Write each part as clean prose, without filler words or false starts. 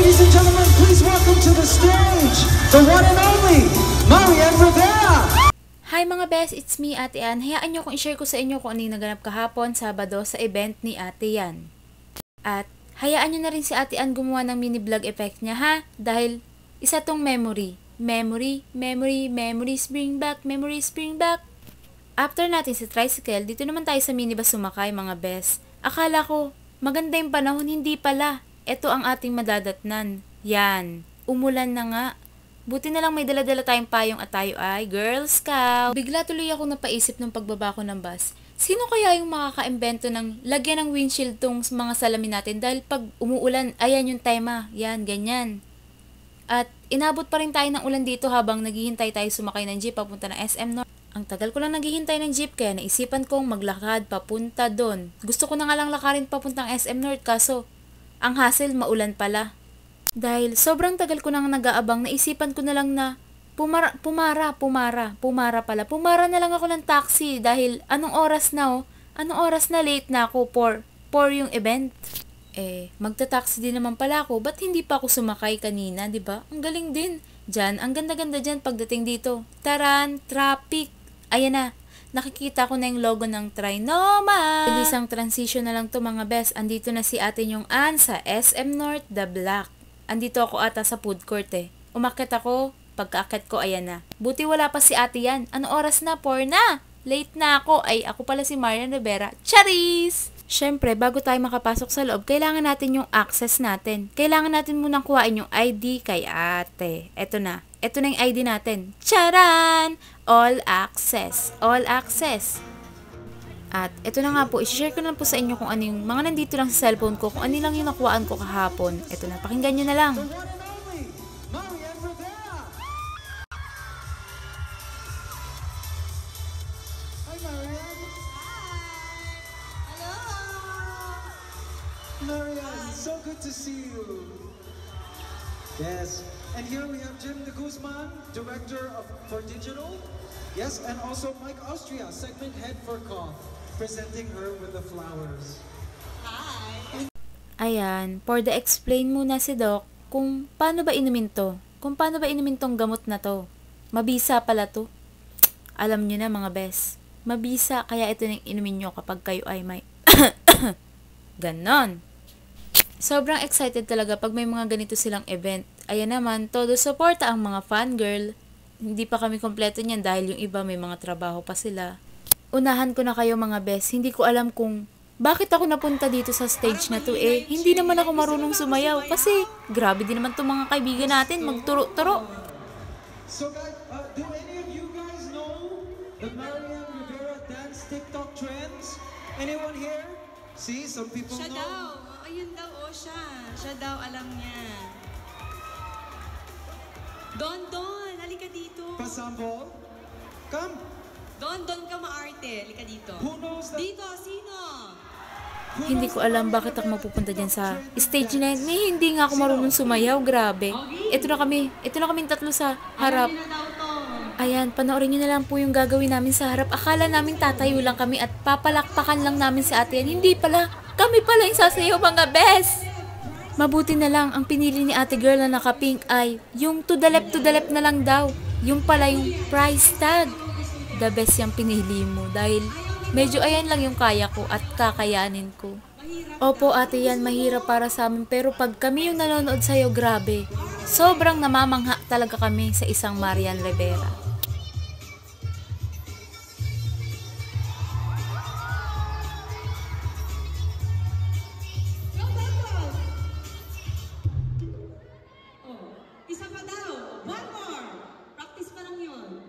Ladies and gentlemen, please welcome to the stage, the one and only, Marian Rivera! Hi mga best, it's me, Ate Ann. Hayaan nyo kung i-share ko sa inyo kung ano yung naganap kahapon, Sabado, sa event ni Ate Yan. At hayaan nyo na rin si Ate Ann gumawa ng mini vlog effect niya ha, dahil isa tong memory. Memories bring back. After natin sa tricycle, dito naman tayo sa minibus sumakay mga best. Akala ko, maganda yung panahon, hindi pala. Ito ang ating madadatnan. Yan, umulan na nga. Buti na lang may dala-dala tayong payong at tayo ay Girl Scout. Bigla tuloy ako napaisip ng pagbaba ko ng bus. Sino kaya yung makaka-imbento ng lagyan ng windshield tong mga salamin natin? Dahil pag umuulan, ayan yung tema. Yan, ganyan. At inabot pa rin tayo ng ulan dito habang naghihintay tayo sumakay ng jeep papunta ng SM North. Ang tagal ko lang naghihintay ng jeep kaya naisipan kong maglakad papunta doon. Gusto ko na nga lang lakarin papuntang SM North kaso ang hassle maulan pala. Dahil sobrang tagal ko nang nag-aabang, naisipan ko na lang na pumara na lang ako ng taxi dahil anong oras na late na ako for yung event. Magta-taxi din naman pala ako, ba't hindi pa ako sumakay kanina, di ba? Ang galing din. Diyan, ang ganda-ganda diyan pagdating dito. Taran, traffic. Ayan na, nakikita ko na yung logo ng Trinoma. Isang transition na lang to mga best. Andito na si ate yung Ann sa SM North, The Black. Andito ako ata sa food court Umakyat ako, pagkaakyat ko, ayan na. Buti wala pa si ate yan. Ano oras na? 4 na. Late na ako. Ay, ako pala si Marian Rivera. Charis! Siyempre, bago tayo makapasok sa loob, kailangan natin yung access natin. Kailangan natin munang kuhain yung ID kay ate. Eto na. Eto na yung ID natin. Charan! All access. All access. At ito na nga po, i-share ko na po sa inyo kung ano yung mga nandito lang sa cellphone ko, kung ano lang yung nakuhaan ko kahapon. Ito na, pakinggan nyo na lang. Hi, Marian. Hello! Marian, so good to see you. Yes, and here we have Jim de Guzman, Director for Digital. Yes, and also Mike Austria, Segment Head for COF, presenting her with the flowers. Hi! Ayan, for the explain muna si Doc kung paano ba inumin to. Kung paano ba inumin tong gamot na to. Mabisa pala to. Alam nyo na mga best. Mabisa, kaya ito nang inumin nyo kapag kayo ay may ganon. Sobrang excited talaga pag may mga ganito silang event. Ayan naman, todo suporta ang mga fangirl. Hindi pa kami kompleto niyan dahil yung iba may mga trabaho pa sila. Unahan ko na kayo mga best. Hindi ko alam kung bakit ako napunta dito sa stage na to Hindi naman ako marunong sumayaw kasi grabe din naman itong mga kaibigan natin magturo-turo. So guys, do any of you guys know the Marian Rivera dance TikTok trends? Anyone here? See, some people Siya know. daw. Ayun daw, siya. Siya daw, alam niya. Don, halika dito. Pasambo, come. Don ka maarte. Halika dito. Who knows that? Dito, sino? Hindi ko alam bakit ako mapupunta dyan sa stage na yun. Hindi nga ako marunong sumayaw, grabe. Ito na kaming tatlo sa harap. Alam na daw to. Ayan, panoorin nyo na lang po yung gagawin namin sa harap. Akala namin tatayo lang kami at papalakpakan lang namin si ate yan. Hindi pala, kami pala yung sasayaw mga best. Mabuti na lang, ang pinili ni ate girl na naka-pink ay yung to the left na lang daw. Yung pala yung price tag. The best yung pinili mo dahil medyo ayan lang yung kaya ko at kakayanin ko. Opo ate yan, mahirap para sa amin pero pag kami yung nanonood sa'yo, grabe. Sobrang namamangha talaga kami sa isang Marian Rivera. Isa pa daw. One more. Practice pa lang yun.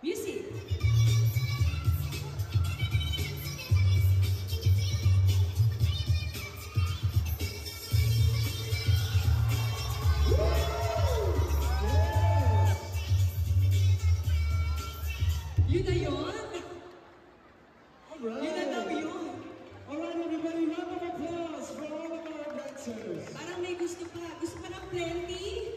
Music. Yun na yun? Alright. Yun na daw yun. Alright, everybody, round of applause for all of our dancers. Parang may gusto pa. Gusto pa ng plenty?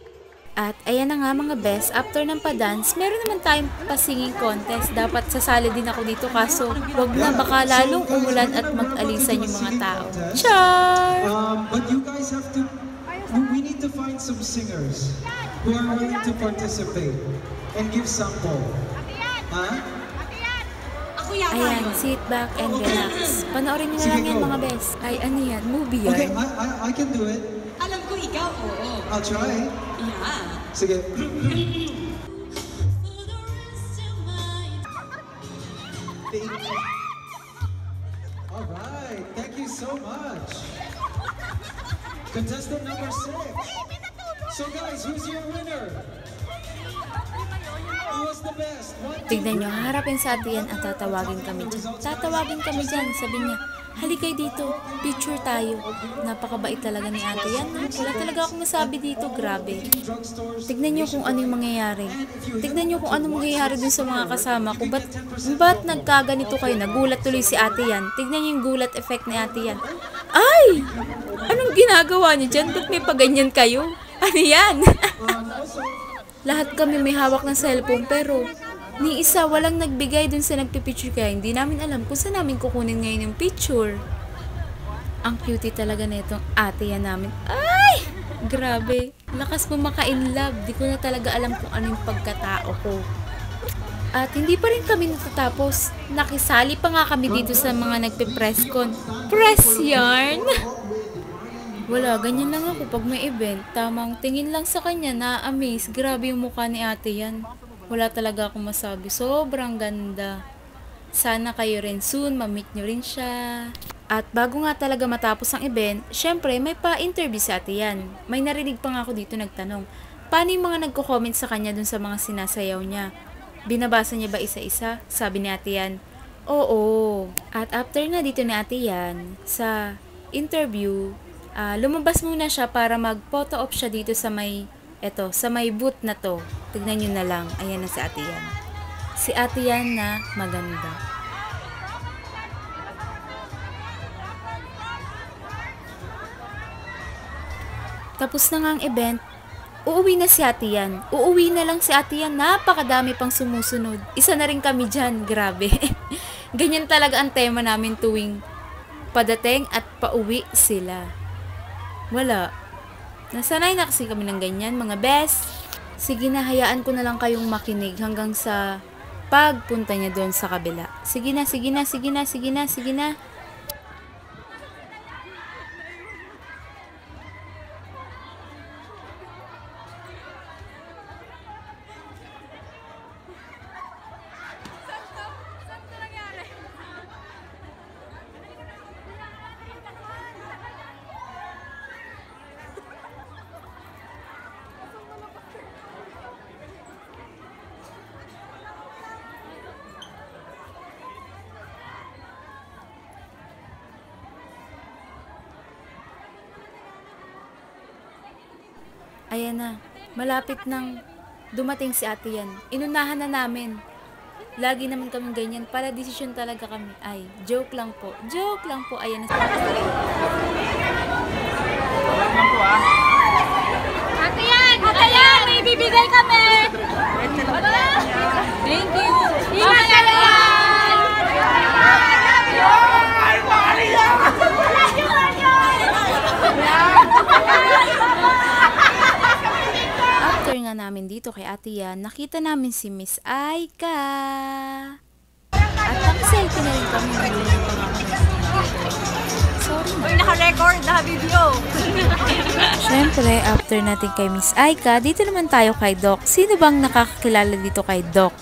At ayan na nga mga best, after ng pa-dance, meron naman tayong pa-singing contest. Dapat sasali din ako dito kaso wag na baka lalong umulan at mag-alisan yung mga tao. Char! But you guys have to, we need to find some singers who are willing to participate and give sample. Huh? Ako yata Ayan, yun. sit back and relax. Panoorin nyo na lang yan mga best. Ay, ano yan? Movie Okay, yan? I can do it. Alam ko ikaw, oo. I'll try. Yeah. Sige. Alright, thank you so much. Contestant number 6. So guys, who's your winner? Who was the best? Tignan nyo, haharapin sa atin yan at tatawagin kami dyan. Tatawagin kami dyan. Sabi niya, halikay dito, picture tayo. Napakabait talaga ni ate yan. Wala talaga akong masabi dito, grabe. Tignan nyo kung ano yung mangyayari. Tignan nyo kung ano mangyayari dun sa mga kasama ko. Ba't nagkaganito kayo? Nagulat tuloy si ate yan. Tignan nyo yung gulat effect ni ate yan. Ay! Anong ginagawa niyo dyan? Ba't may paganyan kayo? Ano yan? Lahat kami may hawak ng cellphone pero ni isa walang nagbigay dun sa nagpipicture kaya hindi namin alam kung saan namin kukunin ngayon yung picture. Ang cutie talaga netong ate yan namin. Ay! Grabe. Lakas mo maka-inlove. Di ko na talaga alam kung ano yung pagkatao ko. At hindi pa rin kami natatapos. Nakisali pa nga kami dito sa mga nagpe-press con. Press yarn! Wala, ganyan lang ako pag may event. Tamang tingin lang sa kanya, na-amaze. Grabe yung mukha ni ate yan. Wala talaga akong masabi. Sobrang ganda. Sana kayo rin soon, ma-meet nyo rin siya. At bago nga talaga matapos ang event, syempre may pa-interview sa ate yan. May narinig pa nga ako dito nagtanong, paano yung mga nagko-comment sa kanya dun sa mga sinasayaw niya? Binabasa niya ba isa-isa? Sabi ni ate yan, oo. At after na dito ni ate yan, sa interview, lumabas muna siya para mag-photo op siya dito sa may, sa may booth na to. Tignan nyo na lang. Ayan na si ate yan. Si ate yan na maganda. Tapos na nga ang event. Uuwi na si ate yan. Uuwi na lang si ate yan. Napakadami pang sumusunod. Isa na rin kami dyan. Grabe. Ganyan talaga ang tema namin tuwing padating at pauwi sila. Wala. Nasanay na kasi kami ng ganyan, mga best. Sige na, hayaan ko na lang kayong makinig hanggang sa pagpunta niya doon sa kabila. Sige na, sige na, sige na, sige na, sige na. Ayan na, malapit nang dumating si ate yan. Inunahan na namin. Lagi naman kami ganyan. Para desisyon talaga kami. Ay, joke lang po. Joke lang po. Ayan na si ate. Ate yan! Ate yan! May bibigay kami! Thank you! Ingat ka yan! After nga namin dito kay ate yan, nakita namin si Miss Aika. At naka-selfie na rin kami. Sorry na. Uy, naka-record, naka-video. Siyempre, after natin kay Miss Aika, dito naman tayo kay Doc. Sino bang nakakakilala dito kay Doc?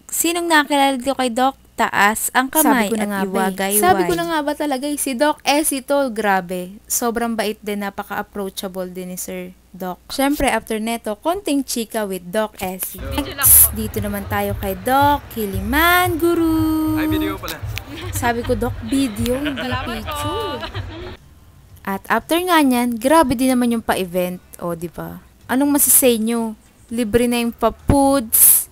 Sinong nakakilala dito kay Doc? Taas ang kamay at iwagay. Sabi ko na nga ba talaga, si Doc ito, grabe. Sobrang bait din, napaka-approachable din ni Sir Doc. Siyempre, after neto, konting chika with Doc Essie. Next, dito naman tayo kay Doc Kiliman Guru. Ay, video pala. Sabi ko, Doc, video, hindi picture. At after nga niyan, grabe din naman yung pa-event. O, di ba? Anong masasay nyo? Libre na yung pa-foods.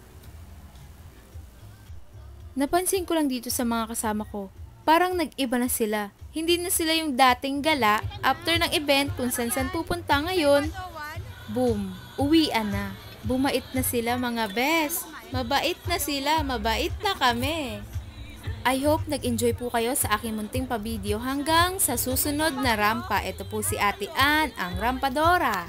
Napansin ko lang dito sa mga kasama ko, parang nag-iba na sila. Hindi na sila yung dating gala after ng event kung saan pupunta ngayon. Boom, uwian na. Bumait na sila mga bes. Mabait na sila, mabait na kami. I hope nag-enjoy po kayo sa aking munting pa-video hanggang sa susunod na rampa. Ito po si Ate Ann, ang Rampadora.